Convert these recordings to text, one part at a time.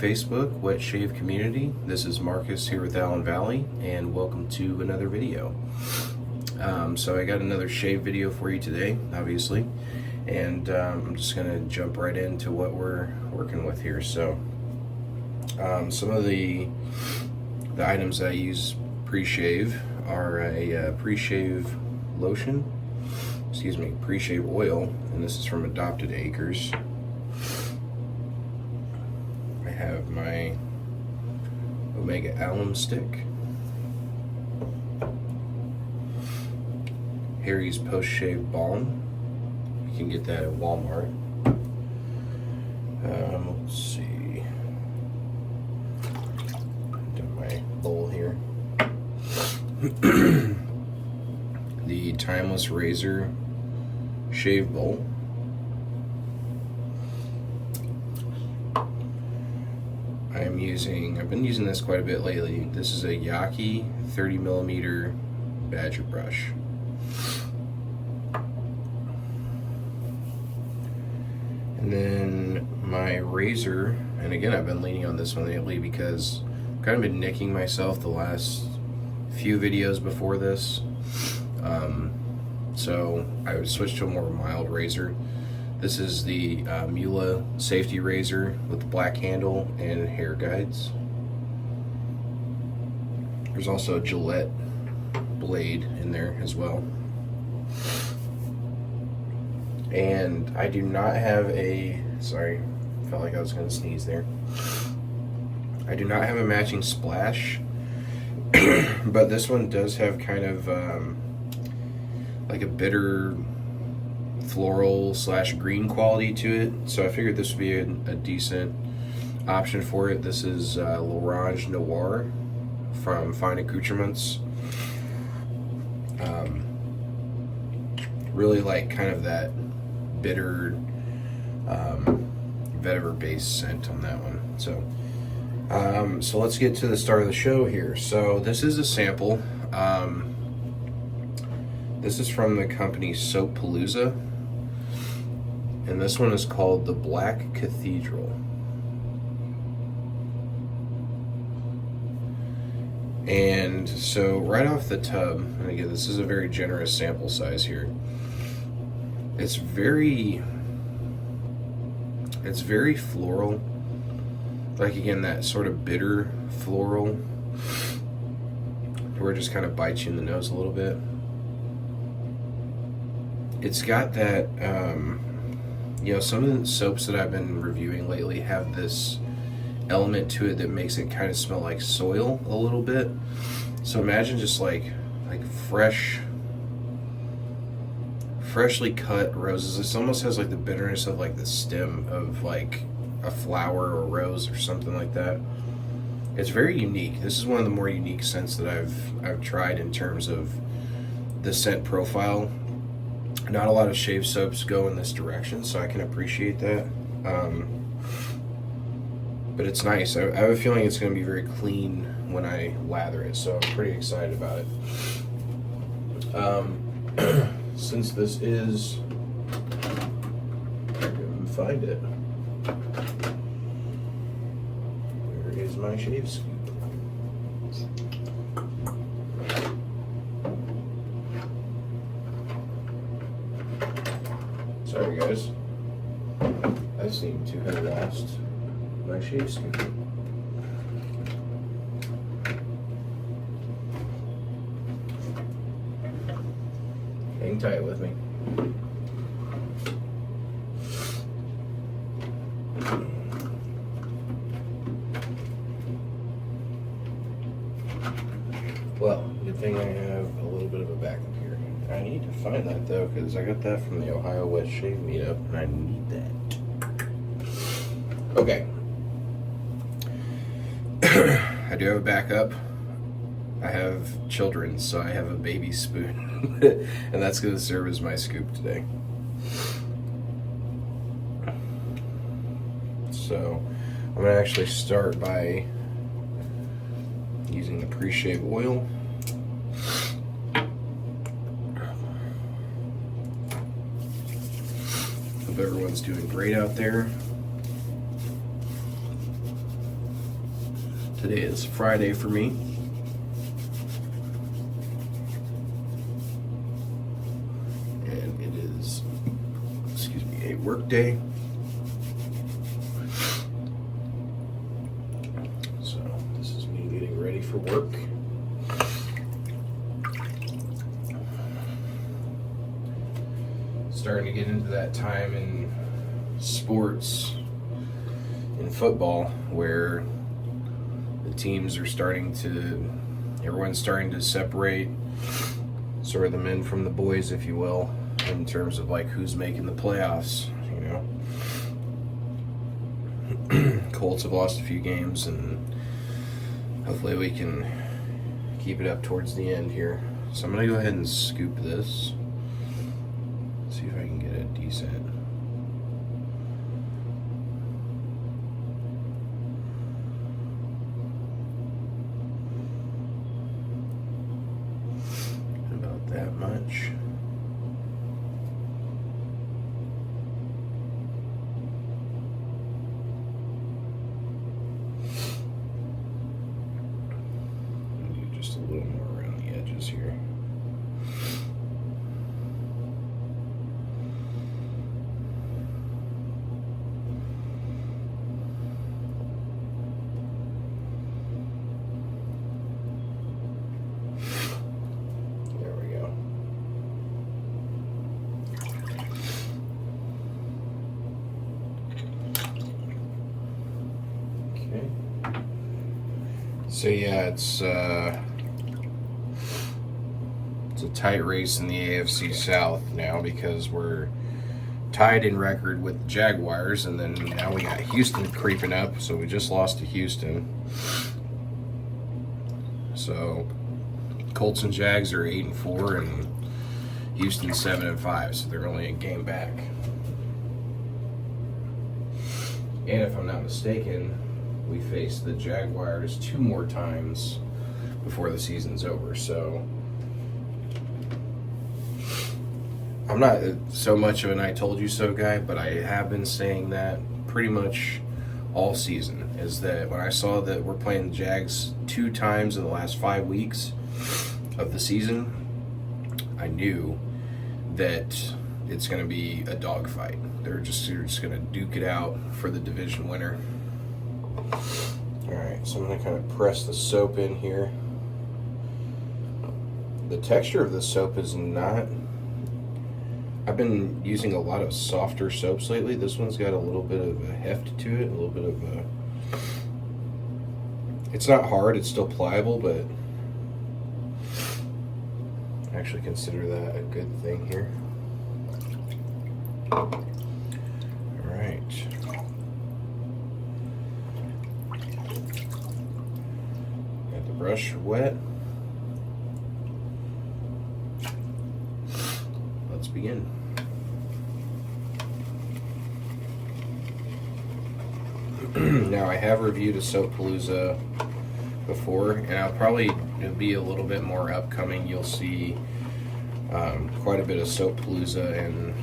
Facebook Wet Shave community. This is Marcus here with AllenValley, and welcome to another video. So I got another shave video for you today, obviously, and I'm just gonna jump right into what we're working with here. So some of the items that I use pre-shave are a pre-shave lotion, pre-shave oil, and this is from Adopted Acres. I have my Omega Alum stick, Harry's post-shave balm. You can get that at Walmart. Let's see, into my bowl here. The Timeless Razor shave bowl. I've been using this quite a bit lately. This is a Yaki 30mm badger brush. And then my razor, and again I've been leaning on this one lately because I've kind of been nicking myself the last few videos before this. So I would switch to a more mild razor. This is the Mula safety razor with the black handle and hair guides. There's also a Gillette blade in there as well. And I do not have a, sorry, felt like I was going to sneeze there. I do not have a matching splash, but this one does have kind of like a bitter floral / green quality to it, so I figured this would be a decent option for it. This is L'Orange Noir from Fine Accoutrements. Really like kind of that bitter vetiver based scent on that one. So let's get to the start of the show here. So this is a sample. This is from the company Soap Palooza, and this one is called the Black Cathedral. And so right off the tub, and again this is a very generous sample size here, it's very floral, like again that sort of bitter floral where it just kind of bites you in the nose a little bit. It's got that, some of the soaps that I've been reviewing lately have this element to it that makes it kind of smell like soil a little bit. So imagine just like freshly cut roses. This almost has like the bitterness of like the stem of like a flower or rose or something like that. It's very unique. This is one of the more unique scents that I've tried in terms of the scent profile. Not a lot of shave soaps go in this direction, so I can appreciate that. But it's nice. I have a feeling it's going to be very clean when I lather it, so I'm pretty excited about it. Since this is, I can find it. Where is my shave scoop? Sorry guys, I seem to have lost my shave scoop. Hang tight with me. Well, good thing I have a little bit of a backup here. I need to find that though, because I got that from the Ohio Wet Shave meetup, and I need that. Okay. I do have a backup. I have children, so I have a baby spoon, and that's going to serve as my scoop today. So I'm going to actually start by using the pre-shave oil. Hope everyone's doing great out there. Today is Friday for me. And it is, excuse me, a work day. So this is me getting ready for work. Starting to get into that time in sports, in football, where the teams are everyone's starting to separate sort of the men from the boys, if you will, in terms of like who's making the playoffs, Colts have lost a few games, and hopefully we can keep it up towards the end here. So I'm going to go ahead and scoop this. See if I can get a decent. About that much. Do just a little more around the edges here. So yeah, it's a tight race in the AFC South now because we're tied in record with the Jaguars, and then now we got Houston creeping up. So we just lost to Houston. So Colts and Jags are 8-4, and Houston's 7-5. So they're only a game back. And if I'm not mistaken, we face the Jaguars 2 more times before the season's over. So I'm not so much of an I told you so guy, but I have been saying that pretty much all season, is that when I saw that we're playing the Jags 2 times in the last 5 weeks of the season, I knew that it's going to be a dogfight. They're just going to duke it out for the division winner. Alright, so I'm going to kind of press the soap in here. The texture of the soap is not... I've been using a lot of softer soaps lately. This one's got a little bit of a heft to it, a little bit of a... It's not hard, it's still pliable, but I actually consider that a good thing here. Alright. Got the brush wet. Let's begin. Now, I have reviewed a Soap Palooza before, and I'll probably be a little bit more upcoming. You'll see quite a bit of Soap Palooza and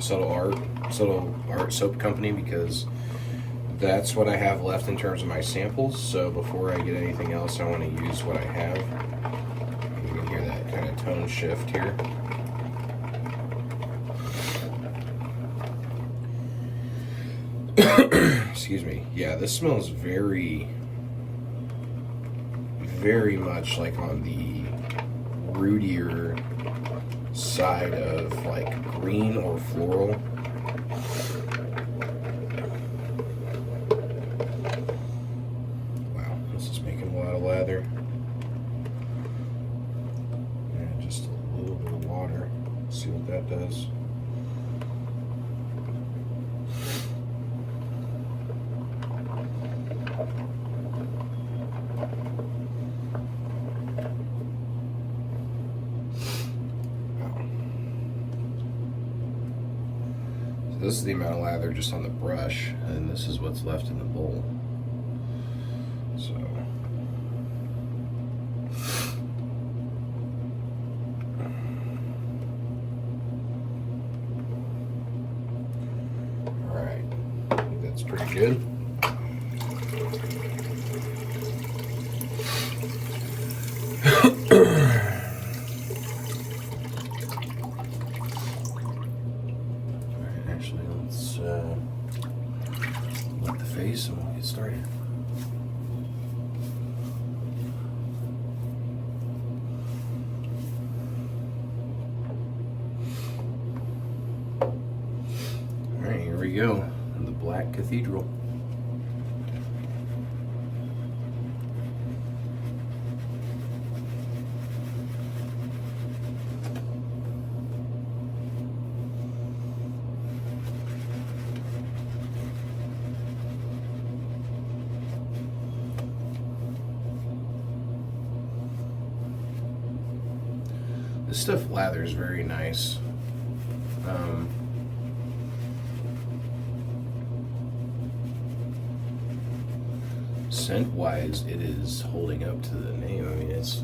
Subtle Art Soap Company, because that's what I have left in terms of my samples. So before I get anything else, I want to use what I have. You can hear that kind of tone shift here. Excuse me. Yeah, this smells very, very much like on the rootier side of like green or floral. Wow, this is making a lot of lather. And just a little bit of water. Let's see what that does. This is the amount of lather just on the brush, and this is what's left in the bowl. So, all right, I think that's pretty good. Actually, let's let the face and we'll get started. Alright, here we go. The Black Cathedral. This stuff lathers very nice. Scent-wise, it is holding up to the name. I mean, it's...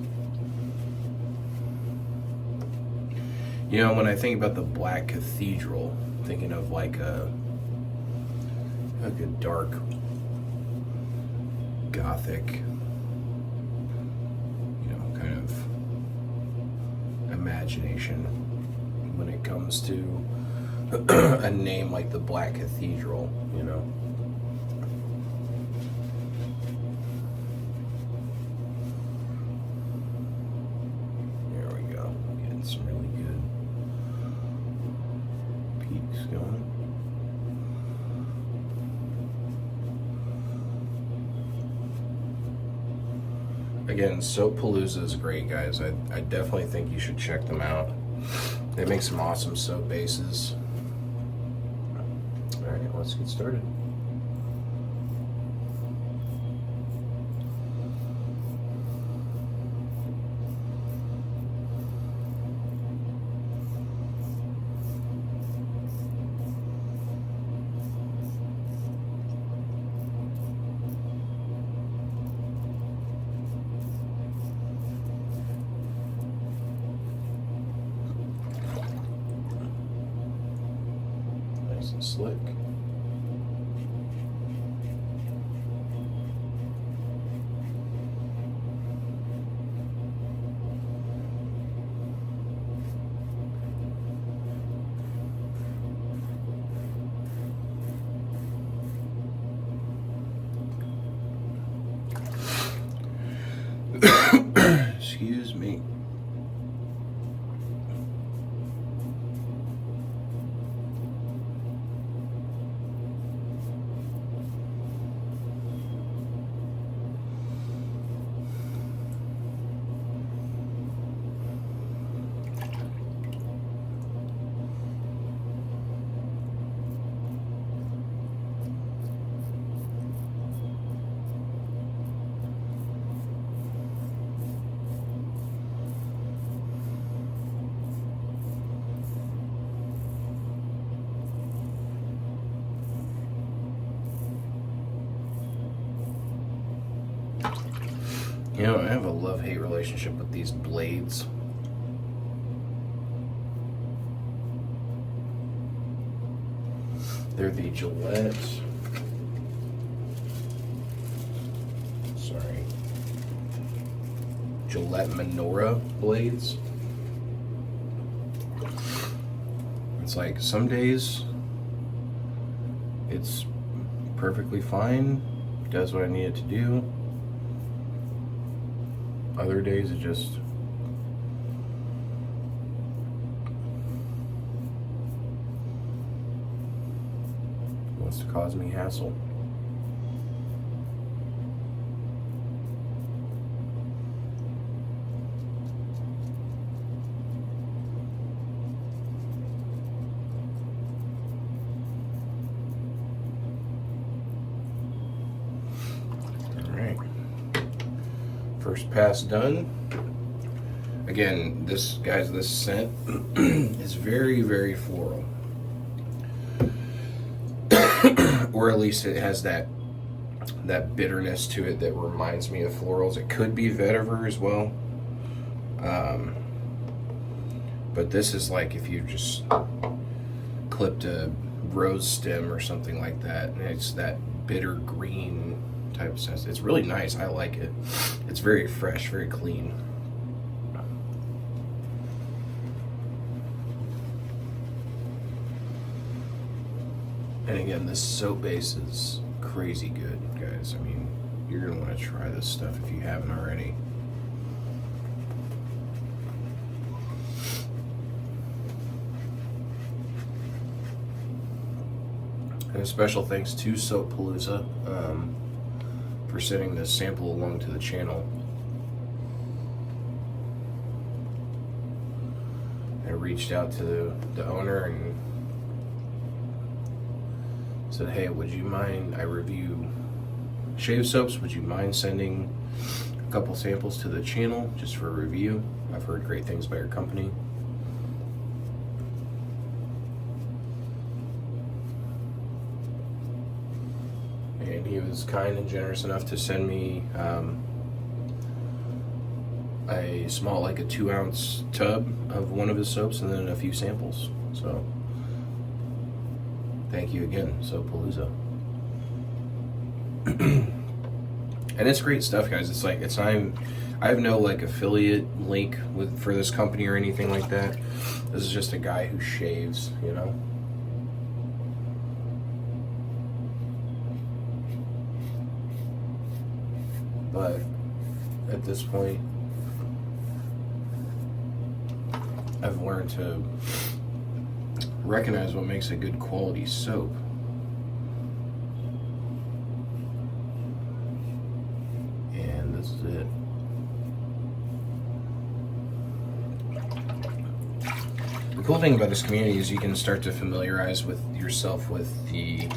You know, when I think about the Black Cathedral, I'm thinking of like a dark, gothic, you know, kind of imagination when it comes to a name like the Black Cathedral, you know. There we go. Getting some really good peaks going. Again, Soap Palooza is great, guys. I definitely think you should check them out. They make some awesome soap bases. Alright, let's get started. Nice and slick. Excuse me. You know, I have a love-hate relationship with these blades. They're the Gillette. Gillette Menorah blades. It's like some days it's perfectly fine, does what I need it to do. Other days it just wants to cause me hassle. First pass done. Again, this scent is very, very floral. Or at least it has that bitterness to it that reminds me of florals. It could be vetiver as well. But this is like if you just clipped a rose stem or something like that, and it's that bitter green type of sense. It's really nice. I like it. It's very fresh, very clean. And again, this soap base is crazy good, guys. I mean, you're gonna want to try this stuff if you haven't already. And a special thanks to Soap Palooza for sending this sample along to the channel. I reached out to the owner and said, hey, would you mind, I review shave soaps, would you mind sending a couple samples to the channel just for review? I've heard great things about your company. And he was kind and generous enough to send me a small, like a 2-ounce tub of one of his soaps and then a few samples. So thank you again, Soap Palooza. And it's great stuff, guys. It's like, it's not even, I have no like affiliate link for this company or anything like that. This is just a guy who shaves, you know. But at this point, I've learned to recognize what makes a good quality soap. And this is it. The cool thing about this community is you can start to familiarize with yourself with the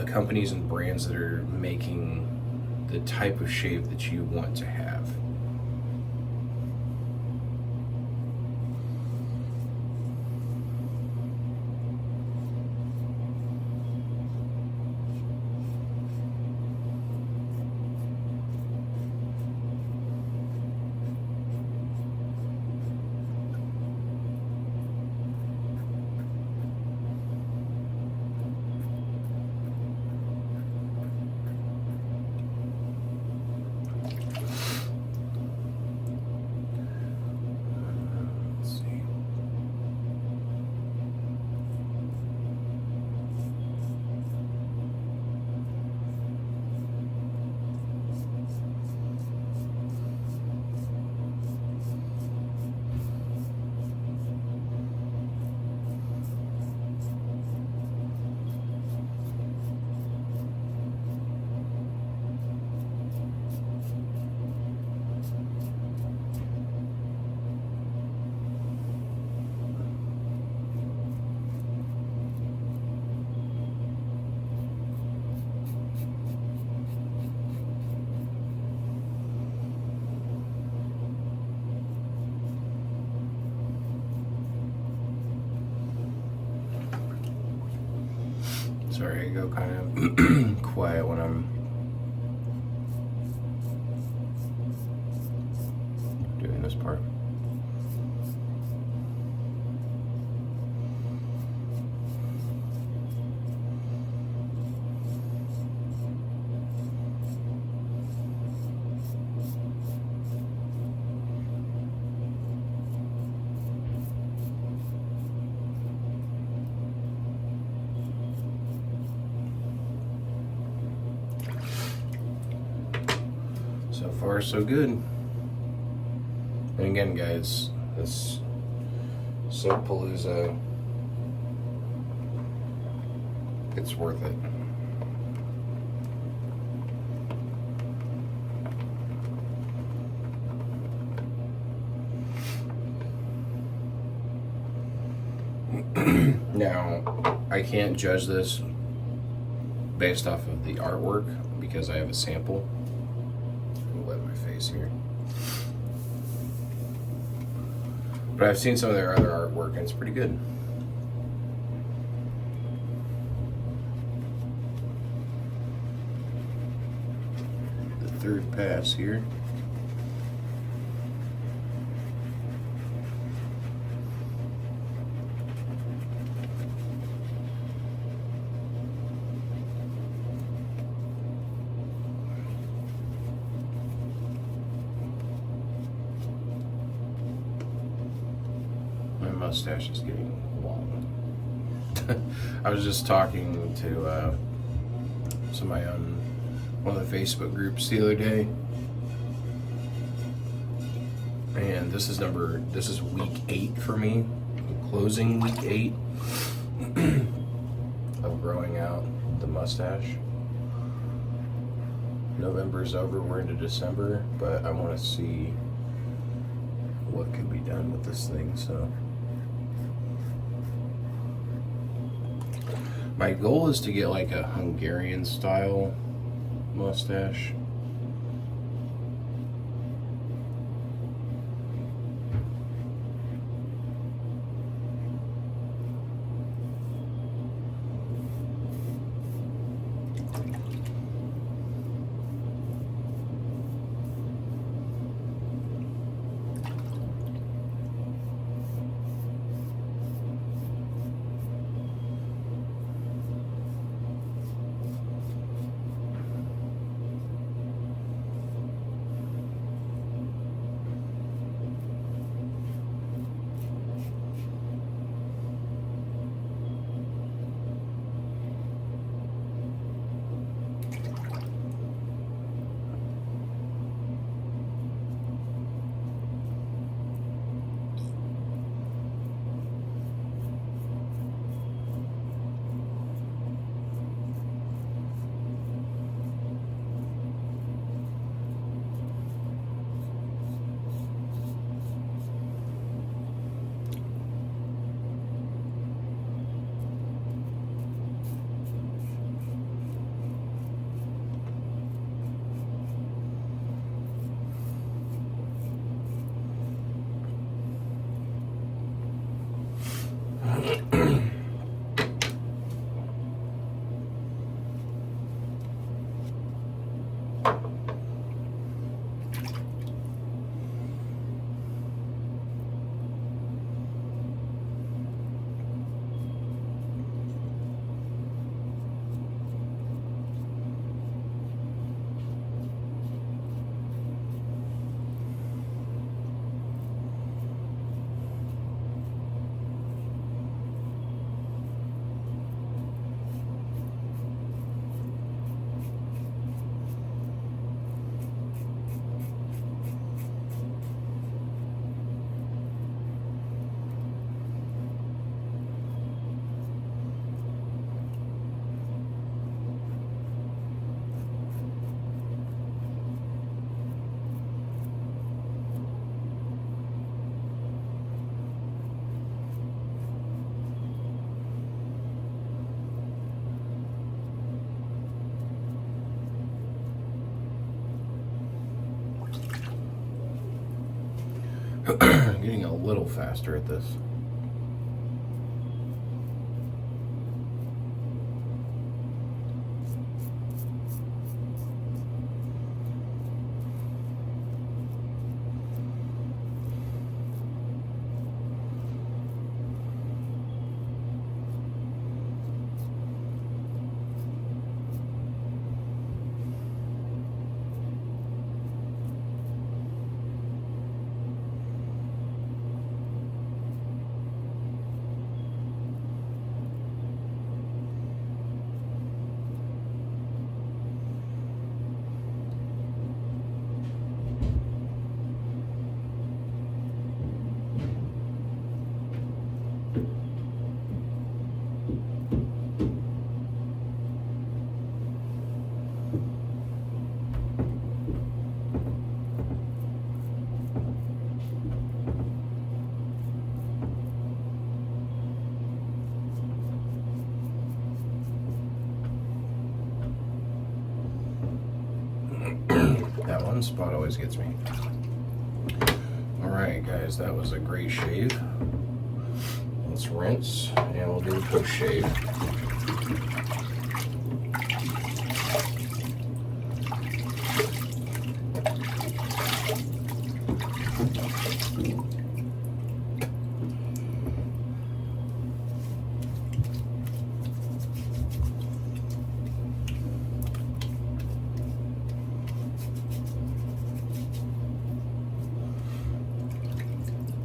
companies and brands that are making the type of shave that you want to have. Sorry, I go kind of quiet when I'm doing this part. So far, so good. And again, guys, this Soap Palooza, it's worth it. Now, I can't judge this based off of the artwork because I have a sample. Here, but I've seen some of their other artwork and it's pretty good. The third pass here. Mustache is getting long. I was just talking to somebody on one of the Facebook groups the other day, and this is week 8 for me. I'm closing week 8 of growing out the mustache. November's over, we're into December, but I want to see what can be done with this thing. So my goal is to get like a Hungarian style mustache. Getting a little faster at this. That one spot always gets me. Alright guys, that was a great shave. Let's rinse and we'll do a post shave.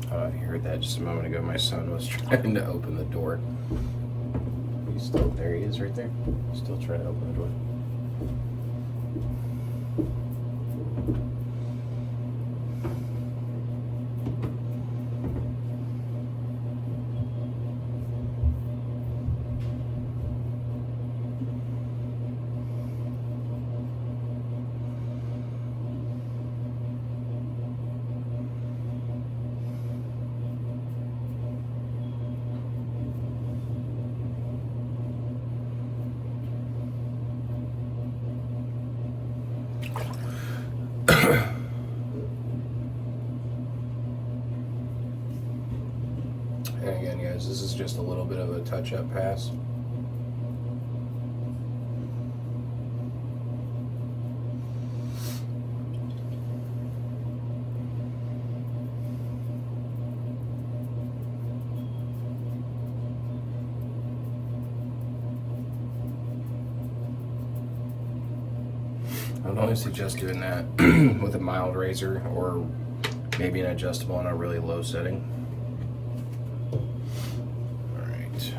I heard that just a moment ago. My son was trying to open the door. he's still there. He is right there. Still trying to open the door. And again, guys, this is just a little bit of a touch-up pass. I would only suggest doing that with a mild razor or maybe an adjustable on a really low setting. Alright.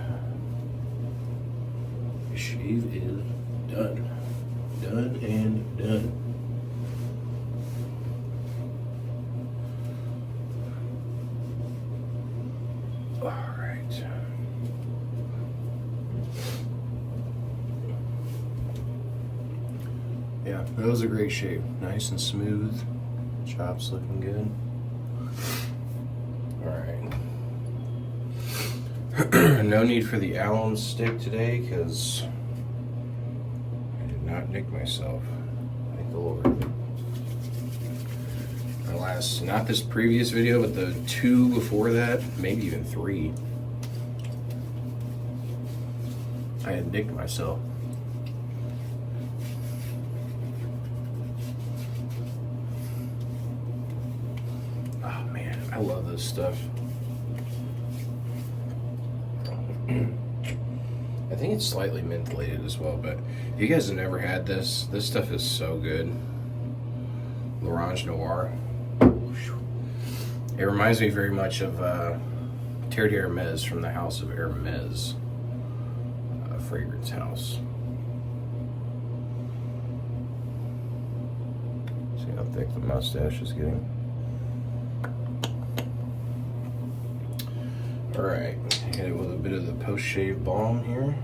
The shave is done. Done and done. Alright. Yeah, that was a great shave. Nice and smooth. Chops looking good. Alright. No need for the Allen stick today because I did not nick myself. Thank the Lord. My last, not this previous video, but the 2 before that, maybe even 3, I had nicked myself. Oh man, I love this stuff. I think it's slightly mentholated as well, but if you guys have never had this, this stuff is so good. L'Orange Noir. It reminds me very much of Terre d'Hermes from the House of Hermes fragrance house. See how thick the mustache is getting. Alright, hit it with a bit of the post-shave balm here.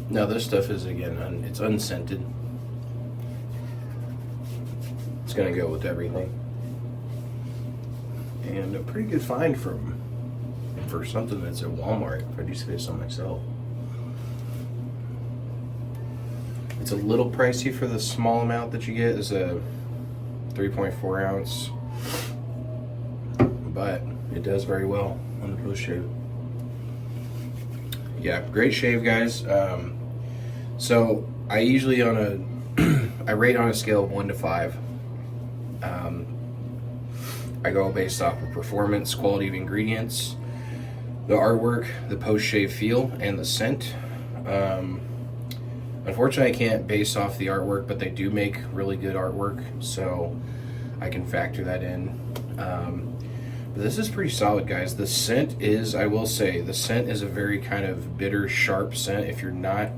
Now this stuff is, again, it's unscented. It's gonna go with everything. And a pretty good find for something that's at Walmart, if I do say so myself. It's a little pricey for the small amount that you get. It's a 3.4 ounce, but it does very well on the post shave. Yeah, great shave, guys. So I usually I rate on a scale of 1 to 5. I go based off of performance, quality of ingredients, the artwork, the post shave feel, and the scent. Unfortunately, I can't base off the artwork, but they do make really good artwork, so I can factor that in. But this is pretty solid, guys. The scent is, I will say, the scent is a very kind of bitter, sharp scent. If you're not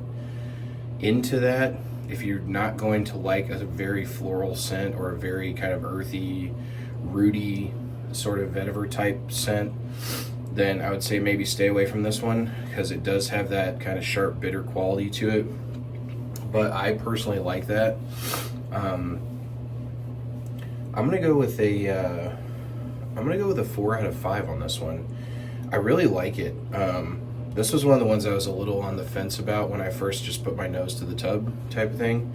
into that, if you're not going to like a very floral scent or a very kind of earthy, rooty sort of vetiver type scent, then I would say maybe stay away from this one because it does have that kind of sharp, bitter quality to it. But I personally like that. I'm gonna go with a 4 out of 5 on this one. I really like it. This was one of the ones I was a little on the fence about when I first just put my nose to the tub type of thing.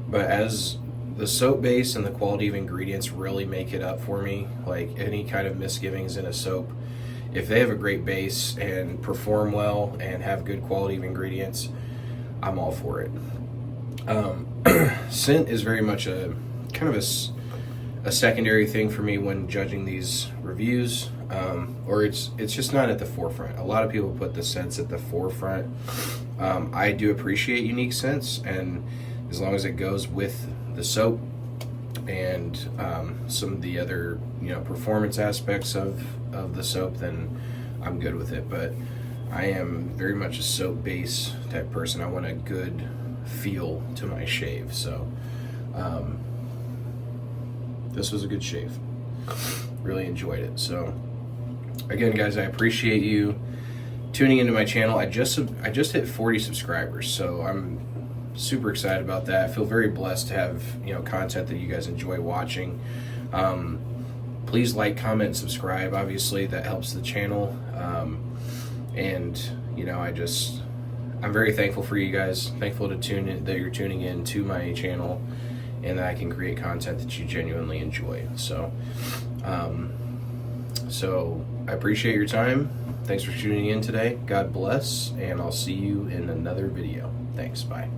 But as the soap base and the quality of ingredients really make it up for me, like any kind of misgivings in a soap, if they have a great base and perform well and have good quality of ingredients, I'm all for it. Scent is very much a kind of a secondary thing for me when judging these reviews, or it's just not at the forefront. A lot of people put the scents at the forefront. I do appreciate unique scents, and as long as it goes with the soap and some of the other, you know, performance aspects of the soap, then I'm good with it. But I am very much a soap base type person. I want a good feel to my shave. So this was a good shave. Really enjoyed it. So again, guys, I appreciate you tuning into my channel. I just hit 40 subscribers, so I'm super excited about that. I feel very blessed to have, you know, content that you guys enjoy watching. Please like, comment, subscribe. Obviously, that helps the channel. And you know, I'm very thankful for you guys. Thankful that you're tuning in to my channel, and that I can create content that you genuinely enjoy. So, so I appreciate your time. Thanks for tuning in today. God bless, and I'll see you in another video. Thanks. Bye.